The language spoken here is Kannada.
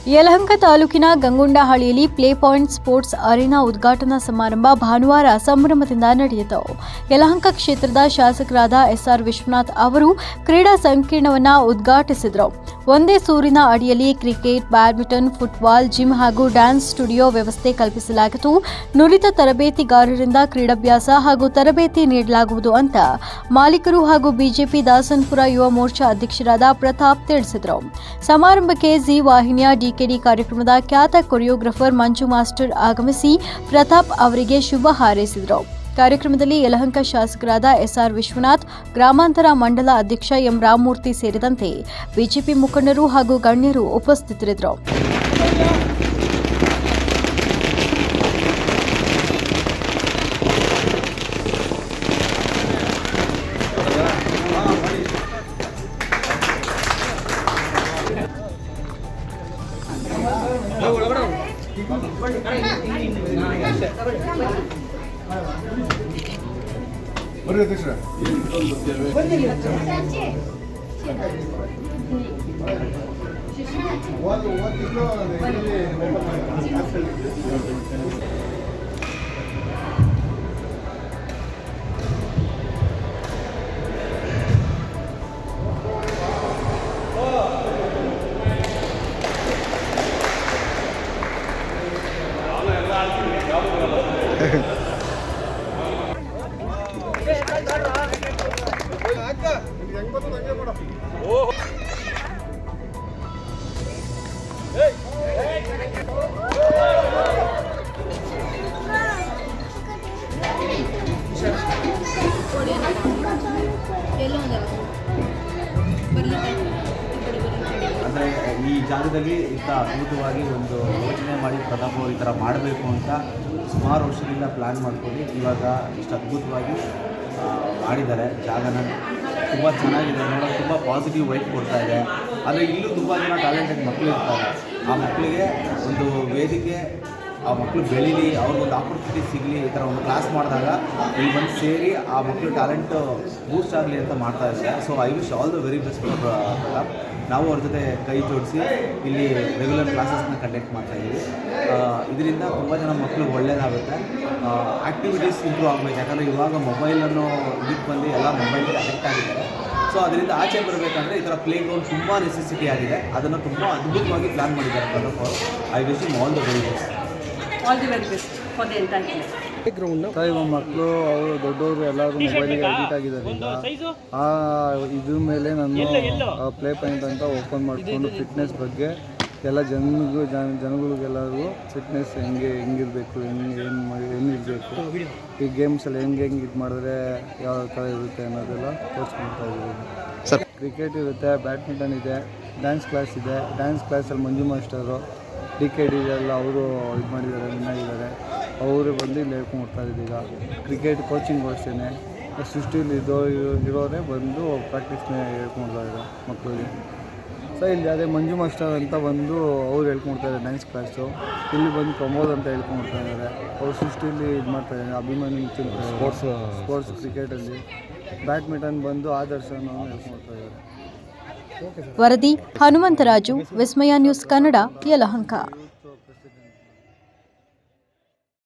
ಯಲಹಂಕ ತಾಲೂಕಿನ ಗಂಗುಂಡಹಳ್ಳಿಯಲ್ಲಿ ಪ್ಲೇ ಪಾಯಿಂಟ್ ಸ್ಪೋರ್ಟ್ಸ್ ಅರೇನಾ ಉದ್ಘಾಟನಾ ಸಮಾರಂಭ ಭಾನುವಾರ ಸಂಭ್ರಮದಿಂದ ನಡೆಯಿತು. ಯಲಹಂಕ ಕ್ಷೇತ್ರದ ಶಾಸಕರಾದ ಎಸ್ಆರ್ ವಿಶ್ವನಾಥ್ ಅವರು ಕ್ರೀಡಾ ಸಂಕೀರ್ಣವನ್ನು ಉದ್ಘಾಟಿಸಿದರು. ಒಂದೇ ಸೂರಿನ ಅಡಿಯಲ್ಲಿ ಕ್ರಿಕೆಟ್, ಬ್ಯಾಡ್ಮಿಂಟನ್, ಫುಟ್ಬಾಲ್, ಜಿಮ್ ಹಾಗೂ ಡ್ಯಾನ್ಸ್ ಸ್ಟುಡಿಯೋ ವ್ಯವಸ್ಥೆ ಕಲ್ಪಿಸಲಾಗಿದ್ದು, ನುರಿತ ತರಬೇತಿಗಾರರಿಂದ ಕ್ರೀಡಾಭ್ಯಾಸ ಹಾಗೂ ತರಬೇತಿ ನೀಡಲಾಗುವುದು ಅಂತ ಮಾಲೀಕರು ಹಾಗೂ ಬಿಜೆಪಿ ದಾಸನಪುರ ಯುವ ಮೋರ್ಚಾ ಅಧ್ಯಕ್ಷರಾದ ಪ್ರತಾಪ್ ತಿಳಿಸಿದರು. ಸಮಾರಂಭಕ್ಕೆ ಜಿ ವಾಹಿನಿಯ ಡಿಕೆಡಿ ಕಾರ್ಯಕ್ರಮದ ಖ್ಯಾತ ಕೊರಿಯೋಗ್ರಾಫರ್ ಮಂಜು ಮಾಸ್ಟರ್ ಆಗಮಿಸಿ ಪ್ರತಾಪ್ ಅವರಿಗೆ ಶುಭ ಹಾರೈಸಿದರು. ಕಾರ್ಯಕ್ರಮದಲ್ಲಿ ಯಲಹಂಕ ಶಾಸಕರಾದ ಎಸ್ಆರ್ ವಿಶ್ವನಾಥ್, ಗ್ರಾಮಾಂತರ ಮಂಡಲ ಅಧ್ಯಕ್ಷ ಎಂ ರಾಮಮೂರ್ತಿ ಸೇರಿದಂತೆ ಬಿಜೆಪಿ ಮುಖಂಡರು ಹಾಗೂ ಗಣ್ಯರು ಉಪಸ್ಥಿತರಿದ್ದರು. ಅಂದರೆ ಈ ಜಾಗದಲ್ಲಿ ಇಂಥ ಅದ್ಭುತವಾಗಿ ಒಂದು ಯೋಚನೆ ಮಾಡಿ ಪ್ರತಾಪ್ ಅವರು ಈ ಥರ ಮಾಡಬೇಕು ಅಂತ ಸುಮಾರು ವರ್ಷದಿಂದ ಪ್ಲ್ಯಾನ್ ಮಾಡ್ಕೊಂಡು ಇವಾಗ ಇಷ್ಟು ಅದ್ಭುತವಾಗಿ ಮಾಡಿದ್ದಾರೆ. ಜಾಗನ ತುಂಬ ಚೆನ್ನಾಗಿದೆ, ನೋಡೋಕೆ ತುಂಬ ಪಾಸಿಟಿವ್ ವೈಬ್ ಕೊಡ್ತಾ ಇದೆ. ಆದರೆ ಇಲ್ಲೂ ತುಂಬ ಜನ ಟ್ಯಾಲೆಂಟೆಡ್ ಮಕ್ಕಳು ಇರ್ತಾರೆ. ಆ ಮಕ್ಕಳಿಗೆ ಒಂದು ವೇದಿಕೆ, ಆ ಮಕ್ಕಳು ಬೆಳೀಲಿ, ಅವ್ರಿಗೊಂದು ಆಪರ್ಚುನಿಟಿ ಸಿಗಲಿ, ಈ ಥರ ಒಂದು ಕ್ಲಾಸ್ ಮಾಡಿದಾಗ ಇಲ್ಲಿ ಬಂದು ಸೇರಿ ಆ ಮಕ್ಕಳು ಟ್ಯಾಲೆಂಟು ಬೂಸ್ಟ್ ಆಗಲಿ ಅಂತ ಮಾಡ್ತಾ ಇದ್ದಾರೆ. So I wish all the very best for Pratap. ನಾವು ಅವ್ರ ಜೊತೆ ಕೈ ಜೋಡಿಸಿ ಇಲ್ಲಿ ರೆಗ್ಯುಲರ್ ಕ್ಲಾಸಸ್ನ ಕಂಡಕ್ಟ್ ಮಾಡ್ತಾಯಿದ್ದೀವಿ. ಇದರಿಂದ ತುಂಬ ಜನ ಮಕ್ಕಳಿಗೆ ಒಳ್ಳೆಯದಾಗುತ್ತೆ. ಆ್ಯಕ್ಟಿವಿಟೀಸ್ ಇಂಪ್ರೂವ್ ಆಗಬೇಕು. ಯಾಕಂದರೆ ಇವಾಗ ಮೊಬೈಲನ್ನು ಇದಕ್ಕೆ ಬಂದು ಎಲ್ಲ ಮೊಬೈಲ್ಗೆ ಅಡಿಕ್ಟ್ ಆಗಿದ್ದಾರೆ. ಸೊ ಅದರಿಂದ ಆಚೆ ಬರಬೇಕಂದ್ರೆ ಈ ಥರ ಪ್ಲೇ ಗ್ರೌಂಡ್ ತುಂಬ ನೆಸೆಸಿಟಿ ಆಗಿದೆ. ಅದನ್ನು ತುಂಬ ಅದ್ಭುತವಾಗಿ ಪ್ಲ್ಯಾನ್ ಮಾಡಿದ್ದಾರೆ ಪ್ರತಾಪ್ ಅವರು. I wish him all the very best. All the very best for the entire play ground. ಇವಾಗ ಮಕ್ಕಳು ಅವರು ದೊಡ್ಡವರು ಎಲ್ಲರೂ ಮೊಬೈಲಿಗೆ ಅಡಿಕ್ಟ್ ಆಗಿದ್ದರಿಂದ ಆ ಇದ್ರ ಮೇಲೆ ನಾನು ಪ್ಲೇ ಪಾಯಿಂಟ್ ಅಂತ ಓಪನ್ ಮಾಡಿಕೊಂಡು ಫಿಟ್ನೆಸ್ ಬಗ್ಗೆ ಎಲ್ಲ ಜನಗಳಿಗೆಲ್ಲರಿಗೂ ಫಿಟ್ನೆಸ್ ಹೆಂಗಿರಬೇಕು, ಏನಿರಬೇಕು, ಈ ಗೇಮ್ಸಲ್ಲಿ ಹೆಂಗೆ ಇದು ಮಾಡಿದ್ರೆ ಯಾವ ಥರ ಇರುತ್ತೆ ಅನ್ನೋದೆಲ್ಲ ತೋರಿಸ್ಕೊಳ್ತಾ ಇದ್ದೀವಿ. ಕ್ರಿಕೆಟ್ ಇರುತ್ತೆ, ಬ್ಯಾಡ್ಮಿಂಟನ್ ಇದೆ, ಡ್ಯಾನ್ಸ್ ಕ್ಲಾಸ್ ಇದೆ. ಡ್ಯಾನ್ಸ್ ಕ್ಲಾಸಲ್ಲಿ ಮಂಜು ಮಾಸ್ಟರು, ಡಿಕೆಡಿ ಎಲ್ಲ ಅವರು ಇದು ಮಾಡಿದ್ದಾರೆ, ವಿನ್ನಾಗಿದ್ದಾರೆ. ಅವರು ಬಂದು ಇಲ್ಲಿ ಹೇಳ್ಕೊಂಡ್ಬಿಡ್ತಾ ಇದ್ದೀಗ. ಕ್ರಿಕೆಟ್ ಕೋಚಿಂಗ್ ಅಷ್ಟೇ ಸೃಷ್ಟಿಲಿ ಇರೋರೇ ಬಂದು ಪ್ರಾಕ್ಟೀಸ್ನೇ ಹೇಳ್ಕೊಡ್ತಾ ಇದ್ದಾರೆ ಮಕ್ಕಳಿಗೆ. ಸೊ ಇಲ್ಲಿ ಅದೇ ಮಂಜು ಮಾಸ್ಟರ್ ಅಂತ ಬಂದು ಅವ್ರು ಹೇಳ್ಕೊಡ್ತಾರೆ ಡ್ಯಾನ್ಸ್ ಕ್ಲಾಸು. ಇಲ್ಲಿ ಬಂದು ಪ್ರಮೋದ್ ಅಂತ ಹೇಳ್ಕೊಡ್ತಾ ಇದ್ದಾರೆ. ಅವ್ರು ಸೃಷ್ಟಿಲಿ ಇದು ಮಾಡ್ತಾಯಿದ್ದಾರೆ, ಅಭಿಮಾನಿ ಸ್ಪೋರ್ಟ್ಸ್ ಕ್ರಿಕೆಟಲ್ಲಿ. ಬ್ಯಾಡ್ಮಿಂಟನ್ ಬಂದು ಆದರ್ಶನ ಹೇಳ್ಕೊಡ್ತಾ ಇದ್ದಾರೆ. ವರದಿ ಹನುಮಂತರಾಜು, ವಿಸ್ಮಯ ನ್ಯೂಸ್ ಕನ್ನಡ, ಯಲಹಂಕ.